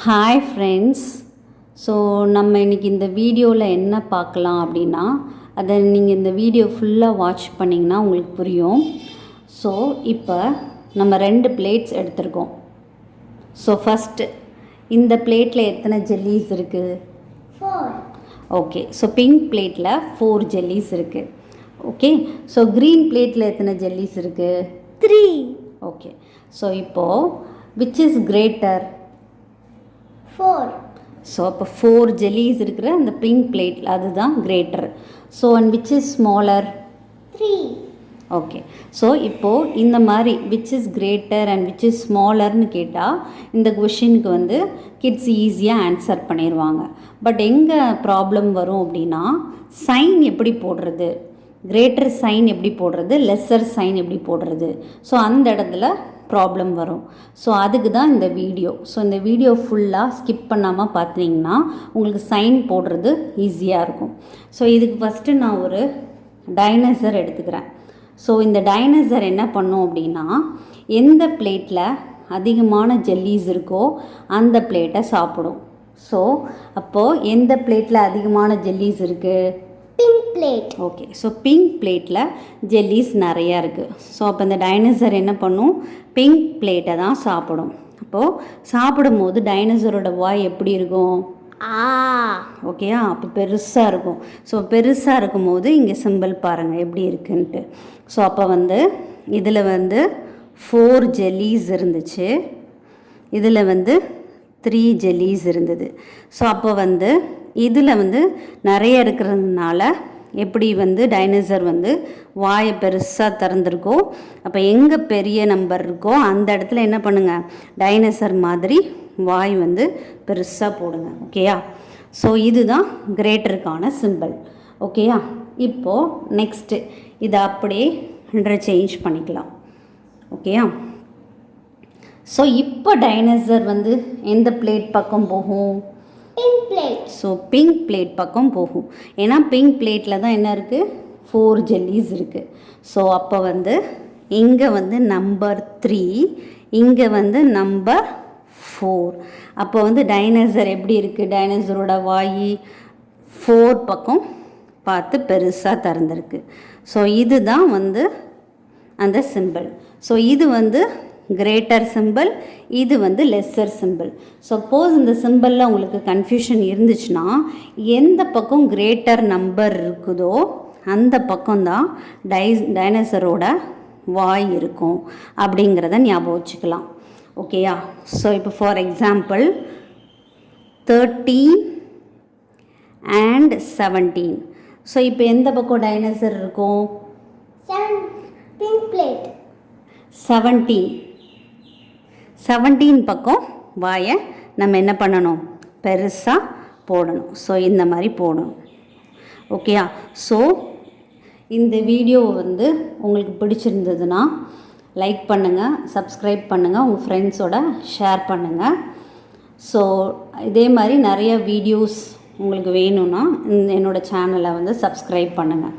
Hi friends. So நம்ம இன்றைக்கி இந்த வீடியோவில் என்ன பார்க்கலாம் அப்படின்னா, அதை நீங்கள் இந்த வீடியோ ஃபுல்லாக வாட்ச் பண்ணிங்கன்னா உங்களுக்கு புரியும். ஸோ இப்போ நம்ம 2 பிளேட்ஸ் எடுத்திருக்கோம். ஸோ ஃபஸ்ட்டு இந்த பிளேட்டில் எத்தனை ஜெல்லிஸ் இருக்குது? 4. ஓகே. ஸோ பிங்க் பிளேட்டில் 4 ஜெல்லிஸ் இருக்குது. ஓகே. ஸோ க்ரீன் பிளேட்டில் எத்தனை ஜெல்லிஸ் இருக்குது? 3. ஓகே. ஸோ இப்போது விச் இஸ் கிரேட்டர்? 4. ஸோ அப்போ 4 ஜெல்லிஸ் இருக்கிற அந்த பிங்க் பிளேட்டில் அதுதான் greater. So and which is smaller? 3. Okay. So இப்போது இந்த மாதிரி which is greater and which is ஸ்மாலர்னு கேட்டால் இந்த கொஷினுக்கு வந்து கிட்ஸ் ஈஸியாக ஆன்சர் பண்ணிடுவாங்க. பட் எங்கே ப்ராப்ளம் வரும் அப்படின்னா, சைன் எப்படி போடுறது, கிரேட்டர் சைன் எப்படி போடுறது, லெஸ்ஸர் சைன் எப்படி போடுறது, ஸோ அந்த இடத்துல ப்ராப்ளம் வரும். ஸோ அதுக்கு தான் இந்த வீடியோ. ஸோ இந்த வீடியோ ஃபுல்லாக ஸ்கிப் பண்ணாமல் பார்த்தீங்கன்னா உங்களுக்கு சைன் போடுறது ஈஸியாக இருக்கும். ஸோ இதுக்கு ஃபஸ்ட்டு நான் ஒரு டைனோசர் எடுத்துக்கிறேன். ஸோ இந்த டைனோசர் என்ன பண்ணும் அப்படின்னா, எந்த பிளேட்டில் அதிகமான ஜெல்லிஸ் இருக்கோ அந்த பிளேட்டை சாப்பிடும். ஸோ அப்போது எந்த பிளேட்டில் அதிகமான ஜெல்லிஸ் இருக்குது? Pink plate. Okay. So pink பிளேட்டில் ஜெல்லிஸ் நிறையா இருக்குது. ஸோ அப்போ இந்த டைனோசர் என்ன பண்ணும்? பிங்க் பிளேட்டை தான் சாப்பிடும். அப்போது சாப்பிடும்போது டைனோசரோட வாய் எப்படி இருக்கும்? ஓகேயா? அப்போ பெருசாக இருக்கும். ஸோ பெருசாக இருக்கும்போது இங்கே சிம்பிள் பாருங்கள் எப்படி இருக்குன்ட்டு. ஸோ அப்போ வந்து இதில் வந்து 4 ஜெல்லிஸ் இருந்துச்சு, இதில் வந்து 3 ஜெல்லிஸ் இருந்தது. ஸோ அப்போ வந்து இதில் வந்து நிறைய இருக்கிறதுனால எப்படி வந்து டைனோசர் வந்து வாயை பெருசாக திறந்துருக்கோ, அப்போ எங்கே பெரிய நம்பர் இருக்கோ அந்த இடத்துல என்ன பண்ணுங்கள், டைனோசர் மாதிரி வாய் வந்து பெருசாக போடுங்க. ஓகேயா? ஸோ இதுதான் கிரேட்டருக்கான சிம்பிள். ஓகேயா? இப்போது நெக்ஸ்ட்டு இதை அப்படியே சேஞ்ச் பண்ணிக்கலாம். ஓகேயா? ஸோ இப்போ டைனோசர் வந்து எந்த பிளேட் பக்கம் போகும்? Pink plate. So pink plate பக்கம் போகும். ஏன்னா பிங்க் பிளேட்டில் தான் என்ன இருக்குது? 4 ஜெல்லிஸ் இருக்குது. ஸோ அப்போ வந்து இங்கே வந்து நம்பர் 3, இங்கே வந்து நம்பர் 4. அப்போ வந்து டைனோசர் எப்படி இருக்குது? டைனோசரோட வாய் 4 பக்கம் பார்த்து பெருசாக திறந்துருக்கு. ஸோ இதுதான் வந்து அந்த சிம்பிள். ஸோ இது வந்து கிரேட்டர் சிம்பிள், இது வந்து லெஸ்ஸர் சிம்பிள். சப்போஸ் இந்த சிம்பிளில் உங்களுக்கு கன்ஃபியூஷன் இருந்துச்சுன்னா, எந்த பக்கம் கிரேட்டர் நம்பர் இருக்குதோ அந்த பக்கம்தான் டைனோசரோட வாய் இருக்கும் அப்படிங்கிறத ஞாபகம் வச்சுக்கலாம். ஓகேயா? ஸோ இப்போ ஃபார் எக்ஸாம்பிள் 13 and 17. ஸோ இப்போ எந்த பக்கம் டைனோசர் இருக்கும்? 7. Pink plate. 17 பக்கம் வாயை நம்ம என்ன பண்ணணும்? பெருசாக போடணும். ஸோ இந்த மாதிரி போடணும். ஓகேயா? ஸோ இந்த வீடியோ வந்து உங்களுக்கு பிடிச்சிருந்ததுன்னா லைக் பண்ணுங்கள், சப்ஸ்கிரைப் பண்ணுங்கள், உங்கள் ஃப்ரெண்ட்ஸோட ஷேர் பண்ணுங்கள். ஸோ இதே மாதிரி நிறைய வீடியோஸ் உங்களுக்கு வேணும்னா என்னோடய சேனலை வந்து சப்ஸ்கிரைப் பண்ணுங்கள்.